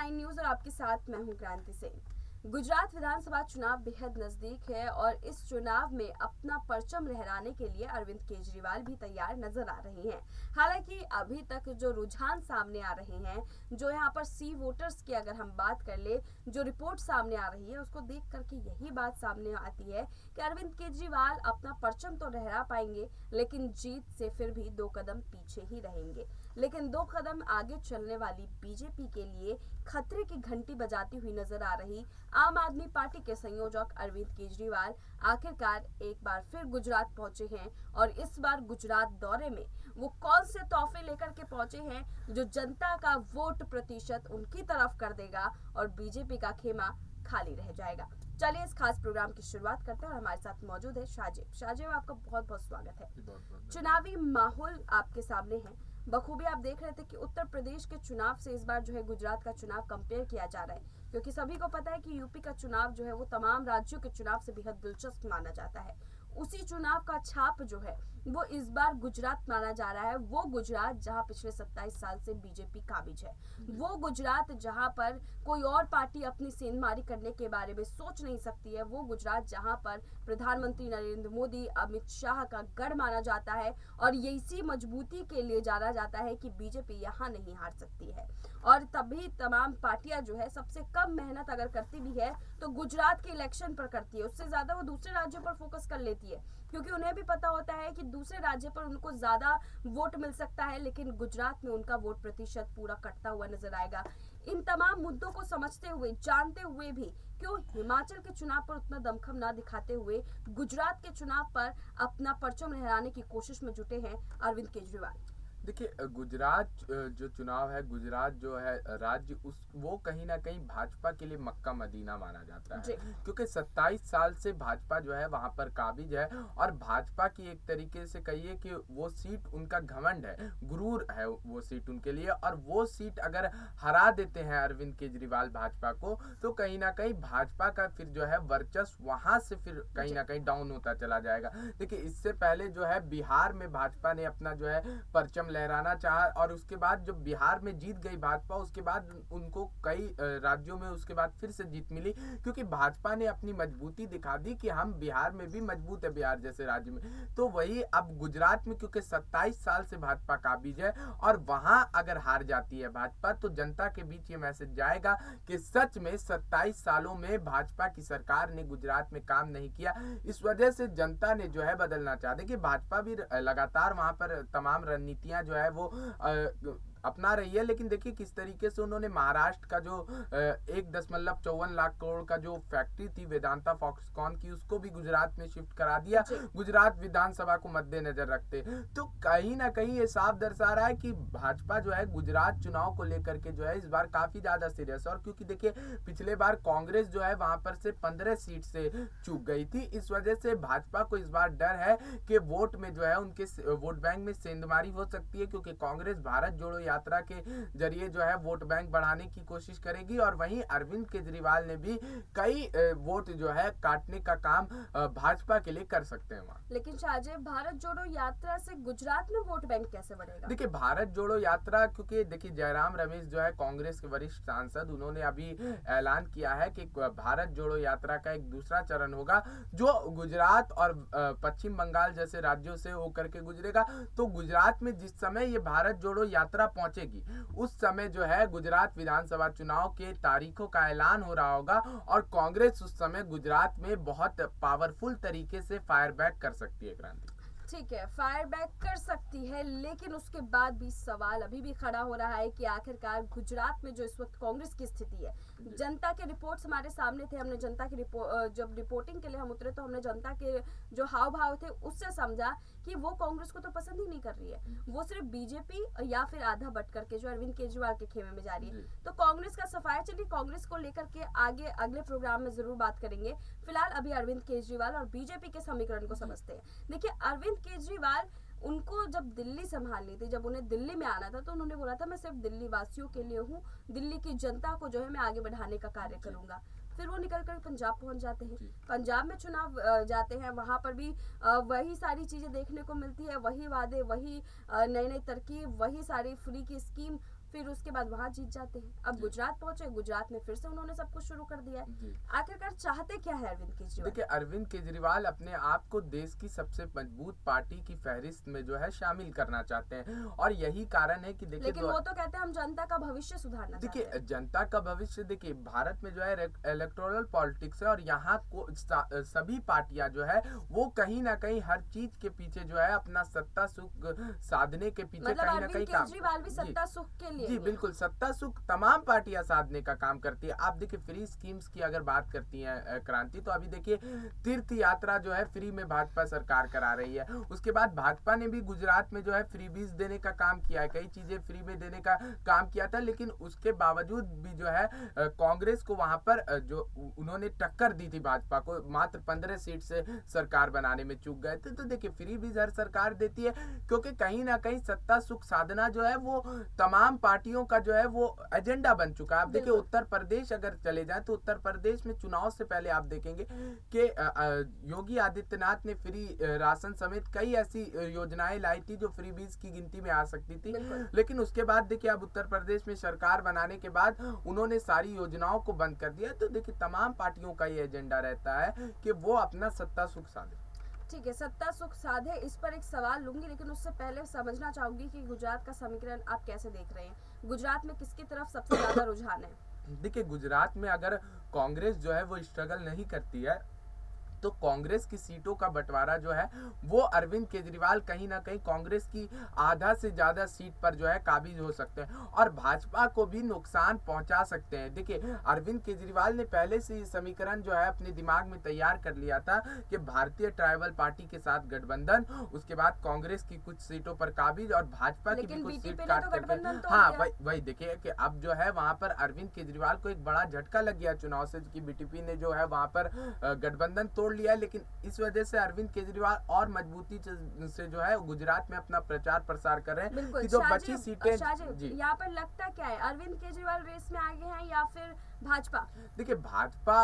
9 news और आपके साथ मैं हूं क्रांति सिंह। गुजरात विधानसभा चुनाव बेहद नजदीक है और इस चुनाव में अपना परचम लहराने के लिए अरविंद केजरीवाल भी तैयार नजर आ रहे हैं। हालांकि अभी तक जो रुझान सामने आ रहे हैं, जो यहाँ पर सी वोटर्स की अगर हम बात कर ले, जो रिपोर्ट सामने आ रही है उसको देख करके यही बात सामने आती है कि अरविंद केजरीवाल अपना परचम तो लहरा पाएंगे, लेकिन जीत से फिर भी 2 कदम पीछे ही रहेंगे। लेकिन 2 कदम आगे चलने वाली बीजेपी के लिए खतरे की घंटी बजाती हुई नजर आ रही आम आदमी पार्टी के संयोजक अरविंद केजरीवाल आखिरकार एक बार फिर गुजरात पहुंचे हैं और इस बार गुजरात दौरे में वो कौन से तोहफे लेकर के पहुंचे हैं जो जनता का वोट प्रतिशत उनकी तरफ कर देगा और बीजेपी का खेमा खाली रह जाएगा। चलिए इस खास प्रोग्राम की शुरुआत करते हैं और हमारे साथ मौजूद है शाहजेब, आपका बहुत बहुत स्वागत है। चुनावी माहौल आपके सामने है, बखूबी आप देख रहे थे कि उत्तर प्रदेश के चुनाव से इस बार जो है गुजरात का चुनाव कंपेयर किया जा रहा है, क्योंकि सभी को पता है कि यूपी का चुनाव जो है वो तमाम राज्यों के चुनाव से बेहद दिलचस्प माना जाता है। उसी चुनाव का छाप जो है वो इस बार गुजरात माना जा रहा है। वो गुजरात जहां पिछले 27 साल से बीजेपी काबिज है, वो गुजरात जहां पर कोई और पार्टी अपनी सेंधमारी करने के बारे में सोच नहीं सकती है, वो गुजरात जहां पर प्रधानमंत्री नरेंद्र मोदी, अमित शाह का गढ़ माना जाता है और ये इसी मजबूती के लिए जाना जाता है कि बीजेपी यहाँ नहीं हार सकती है। और तभी तमाम पार्टियां जो है सबसे कम मेहनत अगर करती भी है तो गुजरात के इलेक्शन पर करती है, उससे ज्यादा वो दूसरे राज्यों पर फोकस कर लेती है, क्योंकि उन्हें भी पता होता है कि दूसरे राज्य पर उनको ज्यादा वोट मिल सकता है, लेकिन गुजरात में उनका वोट प्रतिशत पूरा कटता हुआ नजर आएगा। इन तमाम मुद्दों को समझते हुए, जानते हुए भी क्यों हिमाचल के चुनाव पर उतना दमखम ना दिखाते हुए गुजरात के चुनाव पर अपना परचम लहराने की कोशिश में जुटे हैं अरविंद केजरीवाल। देखिए, गुजरात जो चुनाव है, गुजरात जो है राज्य, उस वो कहीं ना कहीं भाजपा के लिए मक्का मदीना माना जाता है, क्योंकि 27 साल से भाजपा जो है वहां पर काबिज है और भाजपा की एक तरीके से कहिए कि वो सीट उनका घमंड है, गुरूर है वो सीट उनके लिए। और वो सीट अगर हरा देते हैं अरविंद केजरीवाल भाजपा को, तो कहीं ना कहीं भाजपा का फिर जो है वर्चस्व वहां से फिर कहीं ना कहीं डाउन होता चला जाएगा। देखिए, इससे पहले जो है बिहार में भाजपा ने अपना जो है परचम लहराना चाहा और उसके बाद जब बिहार में जीत गई भाजपा, उसके बाद उनको कई राज्यों में उसके बाद फिर से जीत मिली, क्योंकि भाजपा ने अपनी मजबूती दिखा दी कि हम बिहार में भी मजबूत है, बिहार जैसे राज्य में। तो वही अब गुजरात में, क्योंकि 27 साल से भाजपा काबिज है और वहां अगर हार जाती है भाजपा, तो जनता के बीच ये मैसेज जाएगा कि सच में 27 सालों में भाजपा की सरकार ने गुजरात में काम नहीं किया। इस वजह से जनता ने जो है बदलना चाहा। देखिए, भाजपा भी लगातार वहां पर तमाम रणनीतियां जो है वो अपना रही है, लेकिन देखिए किस तरीके से उन्होंने महाराष्ट्र का जो 1.54 लाख करोड़ का जो फैक्ट्री थी वेदांता फॉक्सकॉन की, उसको भी गुजरात में शिफ्ट करा दिया, गुजरात विधानसभा को मद्देनजर रखते। तो कहीं ना कहीं ये साफ दर्शा रहा है कि भाजपा जो है गुजरात चुनाव को लेकर के जो है इस बार काफी ज्यादा सीरियस है। और क्योंकि देखिए पिछले बार कांग्रेस जो है वहां पर से 15 सीट से चूक गई थी, इस वजह से भाजपा को इस बार डर है कि वोट में जो है उनके वोट बैंक में सेंधमारी हो सकती है, क्योंकि कांग्रेस भारत जोड़ो यात्रा के जरिए जो है वोट बैंक बढ़ाने की कोशिश करेगी और वहीं अरविंद केजरीवाल ने भी कई वोट जो है काटने का काम भाजपा के लिए कर सकते हैं वहाँ। लेकिन शाहजेब, भारत जोड़ो यात्रा से गुजरात में वोट बैंक कैसे बढ़ेगा? देखिए, भारत जोड़ो यात्रा, क्योंकि देखिए जयराम रमेश जो है कांग्रेस के वरिष्ठ सांसद, उन्होंने अभी ऐलान किया है कि भारत जोड़ो यात्रा का एक दूसरा चरण होगा जो गुजरात और पश्चिम बंगाल जैसे राज्यों से होकर के गुजरेगा। तो गुजरात में जिस समय ये भारत जोड़ो यात्रा पहुंचेगी, उस समय जो है गुजरात विधानसभा चुनाव के तारीखों का ऐलान हो रहा होगा और कांग्रेस उस समय गुजरात में बहुत पावरफुल तरीके से फायर बैक कर सकती है। क्रांति, ठीक है, फायर बैक कर सकती है, लेकिन उसके बाद भी सवाल अभी भी खड़ा हो रहा है कि आखिरकार गुजरात में जो इस वक्त कांग्रेस की स्थिति है, जनता के रिपोर्ट्स हमारे सामने थे, हमने जनता की जब रिपोर्टिंग के लिए हम उतरे तो हमने जनता के जो हाव भाव थे उससे समझा कि वो कांग्रेस को तो पसंद ही नहीं कर रही है, वो सिर्फ बीजेपी या फिर आधा बट करके जो अरविंद केजरीवाल के खेमे में जा रही है। तो कांग्रेस का सफाया, चलिए कांग्रेस को लेकर के आगे अगले प्रोग्राम में जरूर बात करेंगे। फिलहाल अभी अरविंद केजरीवाल और बीजेपी के समीकरण को समझते हैं। देखिए, अरविंद केजरीवाल, उनको जब दिल्ली संभालनी थी, जब उन्हें दिल्ली में आना था, तो उन्होंने बोला था मैं सिर्फ दिल्ली वासियों के लिए हूँ, दिल्ली की जनता को जो है मैं आगे बढ़ाने का कार्य करूंगा। फिर वो निकल कर पंजाब पहुंच जाते हैं, पंजाब में चुनाव जाते हैं, वहां पर भी वही सारी चीजें देखने को मिलती है, वही वादे, वही नई नई तरकीब, वही सारी फ्री की स्कीम। फिर उसके बाद वहां जीत जाते हैं। अब गुजरात पहुंचे, गुजरात में फिर से उन्होंने सब कुछ शुरू कर दिया है। आखिरकार चाहते क्या है अरविंद केजरीवाल? देखिए, अरविंद केजरीवाल अपने आप को देश की सबसे मजबूत पार्टी की फहरिस्त में जो है शामिल करना चाहते हैं, और यही कारण है कि देखिए, लेकिन वो तो कहते हैं हम जनता का भविष्य सुधारना चाहते हैं। देखिए, जनता का भविष्य, देखिए भारत में जो है इलेक्टोरल पॉलिटिक्स है, और यहाँ को सभी पार्टियां जो है वो कहीं ना कहीं हर चीज के पीछे जो है अपना सत्ता सुख साधने के पीछे मतलब कहीं ना कहीं काम। केजरीवाल भी सत्ता सुख के लिए जी बिल्कुल, सत्ता सुख तमाम पार्टियां साधने का काम करती है। आप देखिए, फ्री स्कीम्स की अगर बात करती है क्रांति, तो अभी देखिए तीर्थ यात्रा जो है फ्री में भाजपा सरकार करा रही है। उसके बाद भाजपा ने भी गुजरात में जो है फ्री बीज देने का काम किया है, कई चीजें फ्री में देने का काम किया था, लेकिन उसके बावजूद भी जो है कांग्रेस को वहां पर जो उन्होंने टक्कर दी थी भाजपा को, मात्र 15 सीट से सरकार बनाने में चूक गए थे। तो देखिए, फ्री बीज हर सरकार देती है, क्योंकि कहीं ना कहीं सत्ता सुख साधना जो है वो तमाम पार्टियों का जो है वो एजेंडा बन चुका है। आप देखिए, उत्तर प्रदेश अगर चले जाए तो उत्तर प्रदेश में चुनाव से पहले आप देखेंगे कि योगी आदित्यनाथ ने फ्री राशन समेत कई ऐसी योजनाएं लाई थी जो फ्री बीज की गिनती में आ सकती थी, लेकिन उसके बाद देखिए अब उत्तर प्रदेश में सरकार बनाने के बाद उन्होंने सारी योजनाओं को बंद कर दिया। तो देखिए, तमाम पार्टियों का ये एजेंडा रहता है कि वो अपना सत्ता सुख साधे। ठीक है, सत्ता सुख साधे, इस पर एक सवाल लूंगी, लेकिन उससे पहले समझना चाहूंगी कि गुजरात का समीकरण आप कैसे देख रहे हैं? गुजरात में किसकी तरफ सबसे ज्यादा रुझान है? देखिए, गुजरात में अगर कांग्रेस जो है वो स्ट्रगल नहीं करती है, तो कांग्रेस की सीटों का बंटवारा जो है वो अरविंद केजरीवाल कहीं ना कहीं कांग्रेस की आधा से ज्यादा सीट पर जो है काबिज हो सकते हैं, और भाजपा को भी नुकसान पहुंचा सकते हैं। देखिए, अरविंद केजरीवाल ने पहले से ये समीकरण जो है अपने दिमाग में तैयार कर लिया था कि भारतीय ट्राइबल पार्टी के साथ गठबंधन, उसके बाद कांग्रेस की कुछ सीटों पर काबिज और भाजपा की भी कुछ सीट काट करके। हाँ, वही देखिए कि अब जो है वहां पर अरविंद केजरीवाल को एक बड़ा झटका लग गया चुनाव से कि बीटीपी ने जो है वहां पर गठबंधन तोड़ लिया, लेकिन इस वजह से अरविंद केजरीवाल और मजबूती से जो है गुजरात में अपना प्रचार प्रसार कर रहे हैं कि जो बची सीटें। यहाँ पर लगता क्या है, अरविंद केजरीवाल रेस में आगे हैं या फिर भाजपा? देखिए, भाजपा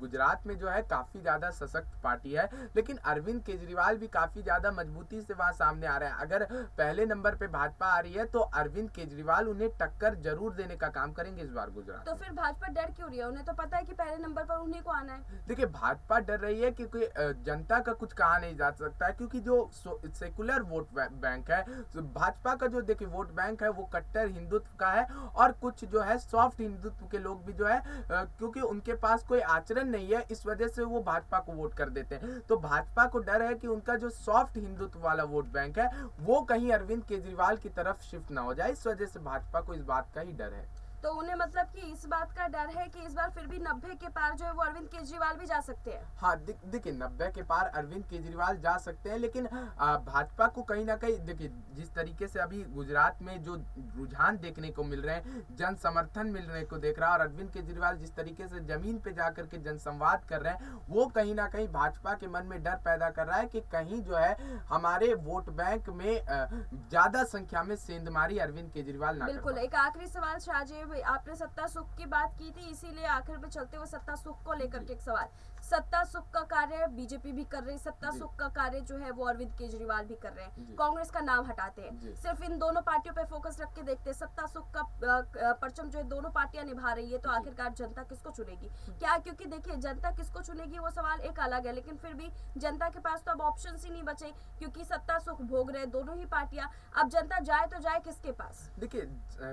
गुजरात में जो है काफी ज्यादा सशक्त पार्टी है, लेकिन अरविंद केजरीवाल भी काफी ज्यादा मजबूती से वहां सामने आ रहे हैं। अगर पहले नंबर पे भाजपा आ रही है तो अरविंद केजरीवाल उन्हें टक्कर जरूर देने का काम करेंगे इस बार गुजरात। तो फिर भाजपा डर क्यों रही है? उन्हें तो पता है कि पहले नंबर पर उन्हीं को आना है। देखिए, भाजपा डर रही है क्योंकि जनता का कुछ कहा नहीं जा सकता है, क्योंकि जो सेकुलर वोट बैंक है, भाजपा का जो देखिए वोट बैंक है वो कट्टर हिंदुत्व का है, और कुछ जो है सॉफ्ट हिंदुत्व के लोग भी जो है क्योंकि उनके पास कोई आचरण नहीं है, इस वजह से वो भाजपा को वोट कर देते हैं। तो भाजपा को डर है कि उनका जो सॉफ्ट हिंदुत्व वाला वोट बैंक है वो कहीं अरविंद केजरीवाल की तरफ शिफ्ट ना हो जाए, इस वजह से भाजपा को इस बात का ही डर है। तो उन्हें मतलब कि इस बात का डर है कि इस बार फिर भी 90 के पार जो है वो अरविंद केजरीवाल भी जा सकते हैं। हाँ, देखिए 90 के पार अरविंद केजरीवाल जा सकते हैं, लेकिन भाजपा को कहीं ना कहीं देखिए जिस तरीके से अभी गुजरात में जो रुझान देखने को मिल रहे हैं, जन समर्थन मिलने को देख रहा है, और अरविंद केजरीवाल जिस तरीके से जमीन पे जाकर के जनसंवाद कर रहे हैं, वो कहीं ना कहीं भाजपा के मन में डर पैदा कर रहा है कि कहीं जो है हमारे वोट बैंक में ज्यादा संख्या में सेंधमारी अरविंद केजरीवाल ना। बिल्कुल, एक आखिरी सवाल शाहजेब, आपने सत्ता सुख की बात की थी, इसीलिए आखिर में चलते हुए सत्ता सुख को लेकर के एक सवाल। सत्ता सुख का कार्य बीजेपी भी कर रही, सत्ता सुख का कार्य जो है वो अरविंद केजरीवाल भी कर रहे हैं, कांग्रेस का नाम हटाते हैं, सिर्फ इन दोनों पार्टियों पे फोकस रख के देखते हैं, सत्ता सुख का परचम जो है दोनों पार्टियां निभा रही है, तो आखिरकार जनता किसको चुनेगी? क्या, क्योंकि देखिए जनता किसको चुनेगी वो सवाल एक अलग है, लेकिन फिर भी जनता के पास तो अब ऑप्शन ही नहीं बचे, क्योंकि सत्ता सुख भोग रहे दोनों ही पार्टियां। अब जनता जाए तो जाए किसके पास? देखिए,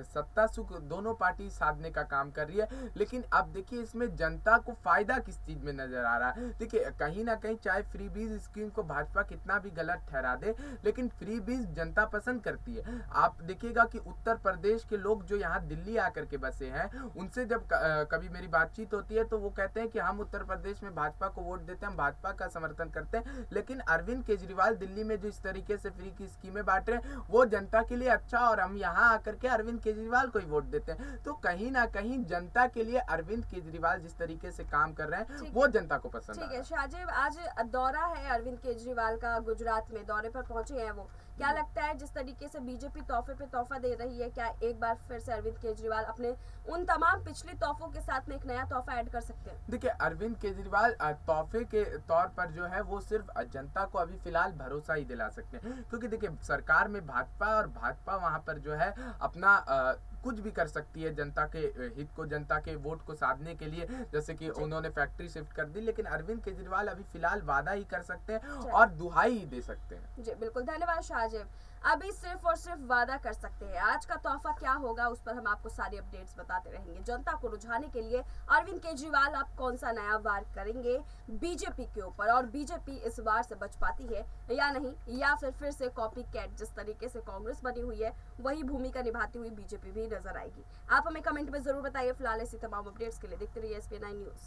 सत्ता सुख दोनों पार्टी साधने का काम कर रही है, लेकिन अब देखिए इसमें जनता को फायदा किस चीज में नजर आ रहा है? देखिए, कहीं ना कहीं चाहे फ्री बीज स्कीम को भाजपा कितना भी गलत ठहरा दे, लेकिन फ्री बीज जनता पसंद करती है। आप देखिएगा कि उत्तर प्रदेश के लोग जो यहाँ दिल्ली आकर के बसे हैं, उनसे जब कभी मेरी बातचीत होती है तो वो कहते हैं कि हम उत्तर प्रदेश में भाजपा को वोट देते हैं, हम भाजपा का समर्थन करते हैं, लेकिन अरविंद केजरीवाल दिल्ली में जो इस तरीके से फ्री की स्कीमें बांट रहे हैं वो जनता के लिए अच्छा, और हम यहाँ आकर के अरविंद केजरीवाल को ही वोट देते हैं। तो कहीं ना कहीं जनता के लिए अरविंद केजरीवाल जिस तरीके से काम कर रहे हैं वो जनता को पसंद। ठीक है शाहजेब, आज दौरा है अरविंद केजरीवाल का, गुजरात में दौरे पर पहुंचे हैं वो, क्या लगता है जिस तरीके से बीजेपी तोहफे पे तोहफा दे रही है, क्या एक बार फिर से अरविंद केजरीवाल अपने उन तमाम पिछले तोहफों के साथ में एक नया तोहफा ऐड कर सकते हैं? देखिए, अरविंद केजरीवाल तोहफे के तौर पर जो है वो सिर्फ जनता को अभी फिलहाल भरोसा ही दिला सकते हैं, क्योंकि देखिए सरकार में भाजपा, और भाजपा वहां पर जो है अपना कुछ भी कर सकती है जनता के हित को, जनता के वोट को साधने के लिए, जैसे कि उन्होंने फैक्ट्री शिफ्ट कर दी। लेकिन अरविंद केजरीवाल अभी फिलहाल वादा ही कर सकते हैं और दुहाई ही दे सकते हैं। जी बिल्कुल, धन्यवाद शाहजेब। अभी सिर्फ और सिर्फ वादा कर सकते हैं। आज का तोहफा क्या होगा उस पर हम आपको सारी अपडेट्स बताते रहेंगे। जनता को रुझाने के लिए अरविंद केजरीवाल आप कौन सा नया वार करेंगे बीजेपी के ऊपर, और बीजेपी इस बार से बच पाती है या नहीं, या फिर से कॉपी कैट जिस तरीके से कांग्रेस बनी हुई है वही भूमिका निभाती हुई बीजेपी भी नजर आएगी। आप हमें कमेंट में जरूर बताइए। फिलहाल ऐसी तमाम अपडेट्स के लिए देखते रहिए SPN9 न्यूज।